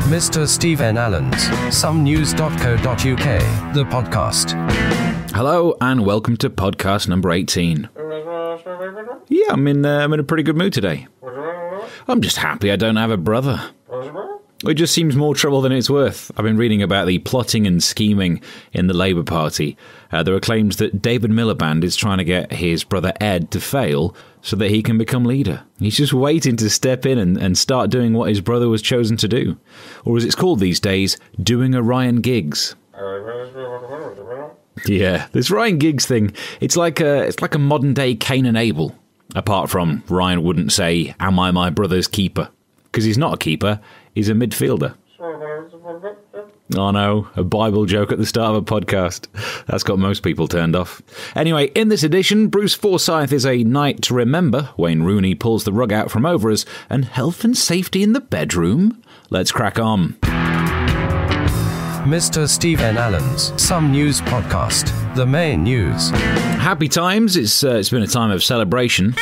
Mr. Stephen Allen's somenews.co.uk, the podcast. Hello and welcome to podcast number 18. Yeah, I'm in a pretty good mood today. I'm just happy I don't have a brother. It just seems more trouble than it's worth. I've been reading about the plotting and scheming in the Labour Party. There are claims that David Miliband is trying to get his brother Ed to fail so that he can become leader. He's just waiting to step in and start doing what his brother was chosen to do. Or as it's called these days, doing a Ryan Giggs. Yeah, this Ryan Giggs thing, it's like a modern day Cain and Abel. Apart from Ryan wouldn't say, "Am I my brother's keeper?" Because he's not a keeper, he's a midfielder. Oh no, a Bible joke at the start of a podcast. That's got most people turned off. Anyway, in this edition, Bruce Forsyth is a night to remember. Wayne Rooney pulls the rug out from over us, and health and safety in the bedroom. Let's crack on. Mr. Stephen Allen's Some News Podcast, the main news. Happy times. It's been a time of celebration,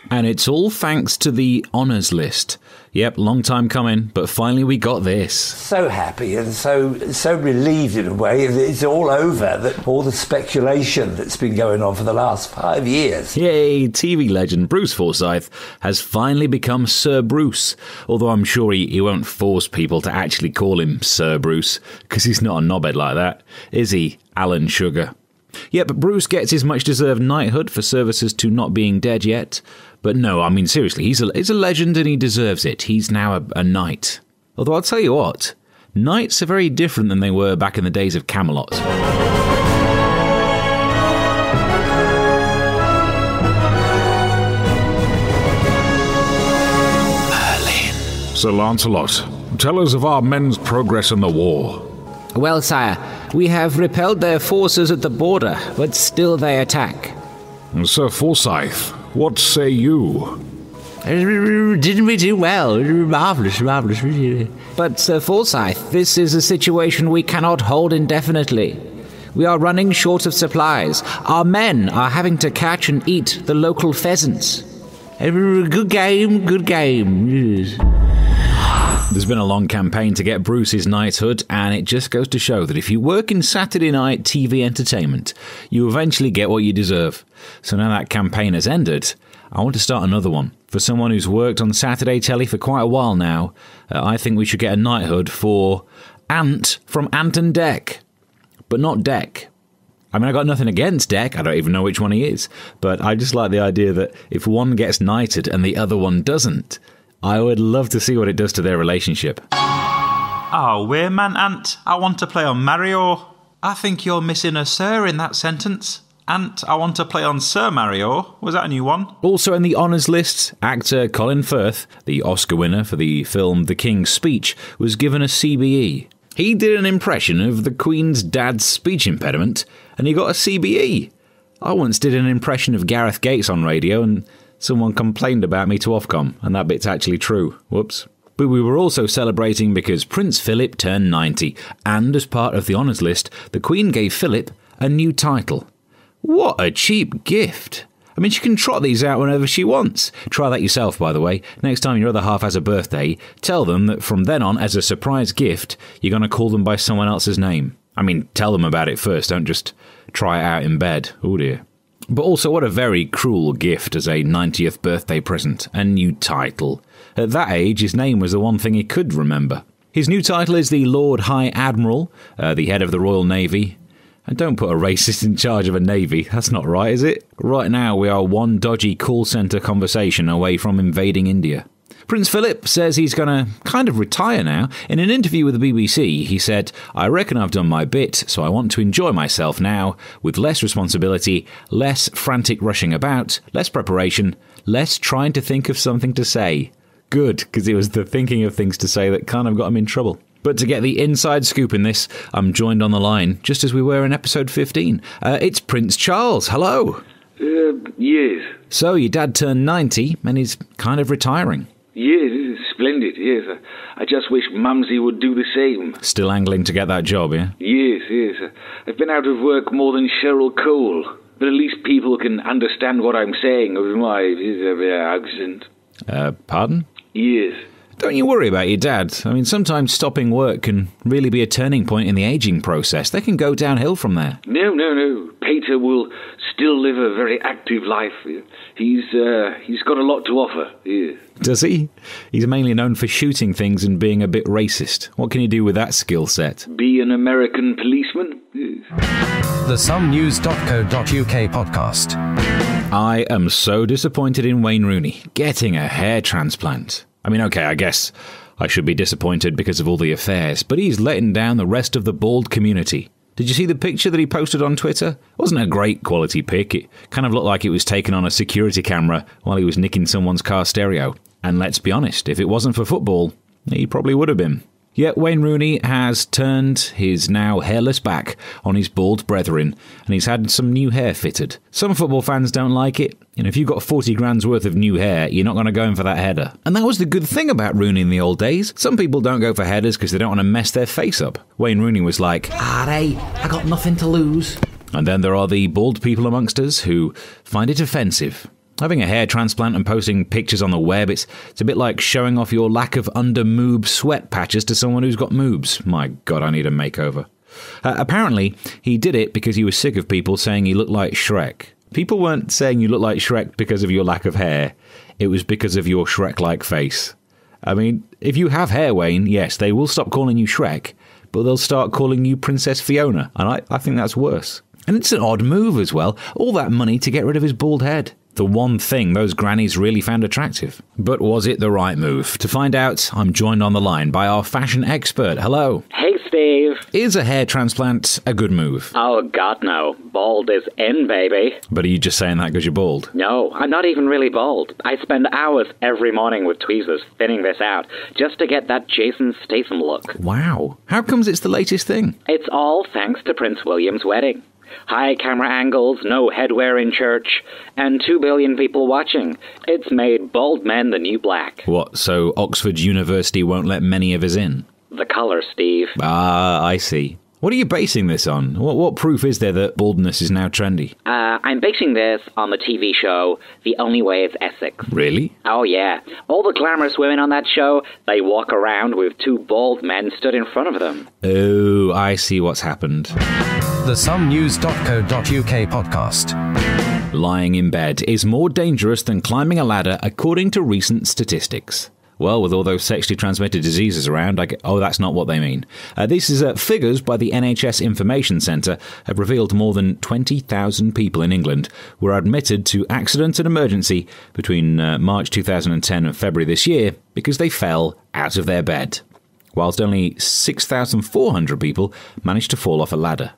and it's all thanks to the honours list. Yep, long time coming, but finally we got this. So happy and so relieved in a way. It's all over, that all the speculation that's been going on for the last 5 years. Yay, TV legend Bruce Forsyth has finally become Sir Bruce. Although I'm sure he won't force people to actually call him Sir Bruce, because he's not a knobhead like that, is he, Alan Sugar? Yeah, but Bruce gets his much-deserved knighthood for services to not being dead yet. But no, I mean, seriously, he's a legend and he deserves it. He's now a knight. Although I'll tell you what, knights are very different than they were back in the days of Camelot. Merlin. Sir Lancelot, tell us of our men's progress in the war. Well, sire, we have repelled their forces at the border, but still they attack. Sir Forsyth, what say you? Didn't we do well? Marvellous. But, Sir Forsyth, this is a situation we cannot hold indefinitely. We are running short of supplies. Our men are having to catch and eat the local pheasants. Good game. There's been a long campaign to get Bruce's knighthood, and it just goes to show that if you work in Saturday night TV entertainment, you eventually get what you deserve. So now that campaign has ended, I want to start another one. For someone who's worked on Saturday telly for quite a while now, I think we should get a knighthood for Ant from Ant and Dec. But not Dec. I mean, I got nothing against Dec, I don't even know which one he is, but I just like the idea that if one gets knighted and the other one doesn't, I would love to see what it does to their relationship. Oh, wait, man, Ant. I want to play on Mario. I think you're missing a Sir in that sentence. Ant, I want to play on Sir Mario. Was that a new one? Also in the honours list, actor Colin Firth, the Oscar winner for the film The King's Speech, was given a CBE. He did an impression of the Queen's dad's speech impediment, and he got a CBE. I once did an impression of Gareth Gates on radio, and someone complained about me to Ofcom, and that bit's actually true. Whoops. But we were also celebrating because Prince Philip turned 90, and as part of the honours list, the Queen gave Philip a new title. What a cheap gift. I mean, she can trot these out whenever she wants. Try that yourself, by the way. Next time your other half has a birthday, tell them that from then on, as a surprise gift, you're going to call them by someone else's name. I mean, tell them about it first, don't just try it out in bed. Oh dear. But also, what a very cruel gift as a 90th birthday present. A new title. At that age, his name was the one thing he could remember. His new title is the Lord High Admiral, the head of the Royal Navy. And don't put a racist in charge of a navy. That's not right, is it? Right now, we are one dodgy call centre conversation away from invading India. Prince Philip says he's going to kind of retire now. In an interview with the BBC, he said, "I reckon I've done my bit, so I want to enjoy myself now, with less responsibility, less frantic rushing about, less preparation, less trying to think of something to say." Good, because it was the thinking of things to say that kind of got him in trouble. But to get the inside scoop in this, I'm joined on the line, just as we were in episode 15. It's Prince Charles. Hello. Yes. So, your dad turned 90, and he's kind of retiring. Yes, this is splendid, yes. I just wish Mumsy would do the same. Still angling to get that job, yeah? Yes. I've been out of work more than Cheryl Cole, but at least people can understand what I'm saying with my accent. Pardon? Yes. Don't you worry about your dad. I mean, sometimes stopping work can really be a turning point in the aging process. They can go downhill from there. No. Peter will still live a very active life. He's got a lot to offer. Yeah. Does he? He's mainly known for shooting things and being a bit racist. What can he do with that skill set? Be an American policeman? The somenews.co.uk podcast. I am so disappointed in Wayne Rooney getting a hair transplant. I mean, okay, I guess I should be disappointed because of all the affairs, but he's letting down the rest of the bald community. Did you see the picture that he posted on Twitter? It wasn't a great quality pic. It kind of looked like it was taken on a security camera while he was nicking someone's car stereo. And let's be honest, if it wasn't for football, he probably would have been. Yet Wayne Rooney has turned his now hairless back on his bald brethren, and he's had some new hair fitted. Some football fans don't like it. If you've got 40 grand's worth of new hair, you're not going to go in for that header. And that was the good thing about Rooney in the old days. Some people don't go for headers because they don't want to mess their face up. Wayne Rooney was like, I got nothing to lose. And then there are the bald people amongst us who find it offensive. Having a hair transplant and posting pictures on the web, it's a bit like showing off your lack of under-moob sweat patches to someone who's got moobs. My God, I need a makeover. Apparently, he did it because he was sick of people saying he looked like Shrek. People weren't saying you look like Shrek because of your lack of hair. It was because of your Shrek-like face. I mean, if you have hair, Wayne, yes, they will stop calling you Shrek, but they'll start calling you Princess Fiona, and I think that's worse. And it's an odd move as well, all that money to get rid of his bald head. The one thing those grannies really found attractive. But was it the right move? To find out, I'm joined on the line by our fashion expert. Hello. Hey, Steve. Is a hair transplant a good move? Oh, God, no. Bald is in, baby. But are you just saying that because you're bald? No, I'm not even really bald. I spend hours every morning with tweezers thinning this out just to get that Jason Statham look. Wow. How comes it's the latest thing? It's all thanks to Prince William's wedding. High camera angles, no headwear in church, and 2 billion people watching. It's made bald men the new black. What, so Oxford University won't let many of us in? The colour, Steve. Ah, I see. What are you basing this on? What proof is there that baldness is now trendy? I'm basing this on the TV show The Only Way is Essex. Really? Oh, yeah. All the glamorous women on that show, they walk around with 2 bald men stood in front of them. Oh, I see what's happened. The somenews.co.uk podcast. Lying in bed is more dangerous than climbing a ladder according to recent statistics. Well, with all those sexually transmitted diseases around, that's not what they mean. This is figures by the NHS Information Centre have revealed more than 20,000 people in England were admitted to accident and emergency between March 2010 and February this year because they fell out of their bed, whilst only 6,400 people managed to fall off a ladder.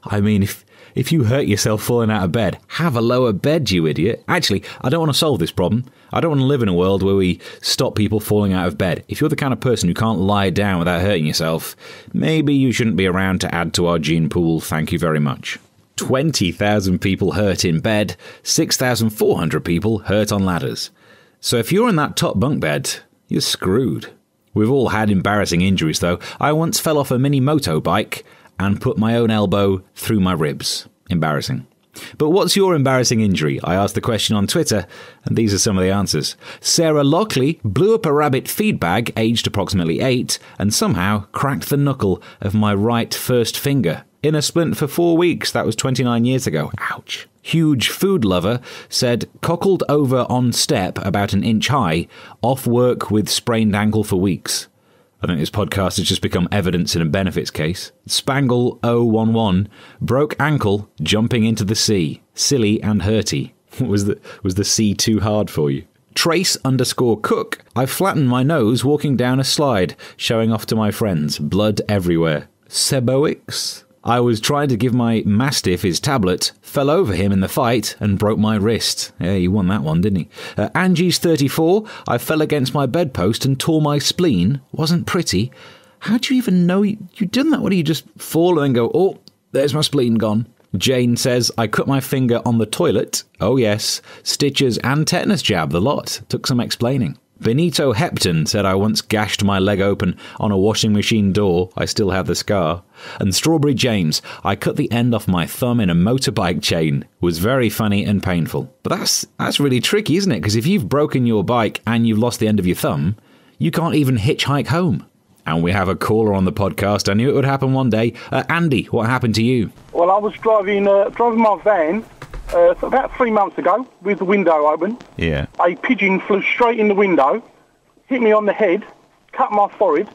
I mean, if you hurt yourself falling out of bed, have a lower bed, you idiot. Actually, I don't want to solve this problem. I don't want to live in a world where we stop people falling out of bed. If you're the kind of person who can't lie down without hurting yourself, maybe you shouldn't be around to add to our gene pool. Thank you very much. 20,000 people hurt in bed, 6,400 people hurt on ladders. So if you're in that top bunk bed, you're screwed. We've all had embarrassing injuries, though. I once fell off a mini motorbike and put my own elbow through my ribs. Embarrassing. But what's your embarrassing injury? I asked the question on Twitter, and these are some of the answers. Sarah Lockley blew up a rabbit feed bag, aged approximately 8, and somehow cracked the knuckle of my right first finger. In a splint for 4 weeks. That was 29 years ago. Ouch. Huge food lover said, cockled over on step about an inch high, off work with sprained ankle for weeks. I think this podcast has just become evidence in a benefits case. Spangle 011 broke ankle jumping into the sea. Silly and hurty. Was the sea too hard for you? Trace_Cook. I flattened my nose walking down a slide, showing off to my friends. Blood everywhere. Seboix. I was trying to give my Mastiff his tablet, fell over him in the fight, and broke my wrist. Yeah, he won that one, didn't he? Angie's 34. I fell against my bedpost and tore my spleen. Wasn't pretty. How do you even know you'd done that? What do you just fall and then go, oh, there's my spleen gone? Jane says, I cut my finger on the toilet. Oh yes, stitches and tetanus jab, the lot. Took some explaining. Benito Hepton said I once gashed my leg open on a washing machine door. I still have the scar. And Strawberry James, I cut the end off my thumb in a motorbike chain. Was very funny and painful. But that's really tricky, isn't it? Because if you've broken your bike and you've lost the end of your thumb, You can't even hitchhike home. And we have a caller on the podcast. I knew it would happen one day. Andy, what happened to you? Well, I was driving my van about 3 months ago with the window open. Yeah. A pigeon flew straight in the window, hit me on the head, cut my forehead,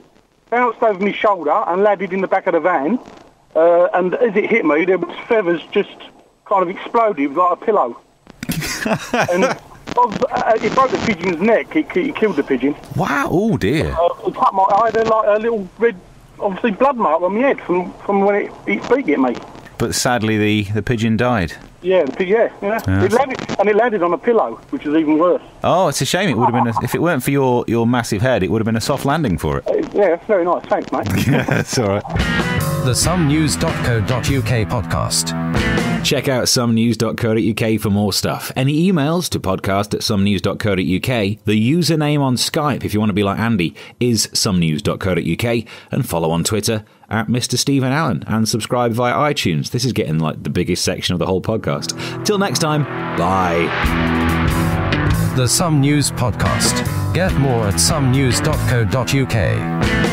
bounced over my shoulder and landed in the back of the van. And as it hit me, there was feathers just kind of exploded like a pillow. And it broke the pigeon's neck. It killed the pigeon. Wow, oh dear. I had a little red, obviously, blood mark on my head from when it beat at me. But sadly, the pigeon died. Yeah, It landed on a pillow, which is even worse. Oh, it's a shame. It would have been if it weren't for your massive head, it would have been a soft landing for it. Yeah, that's very nice. Thanks, mate. Yeah, that's all right. The somenews.co.uk podcast. Check out somenews.co.uk for more stuff. Any emails to podcast@somenews.co.uk. The username on Skype, if you want to be like Andy, is somenews.co.uk. And follow on Twitter at Mr. Stephen Allen. And subscribe via iTunes. This is getting like the biggest section of the whole podcast. Till next time, bye. The Some News podcast. Get more at somenews.co.uk.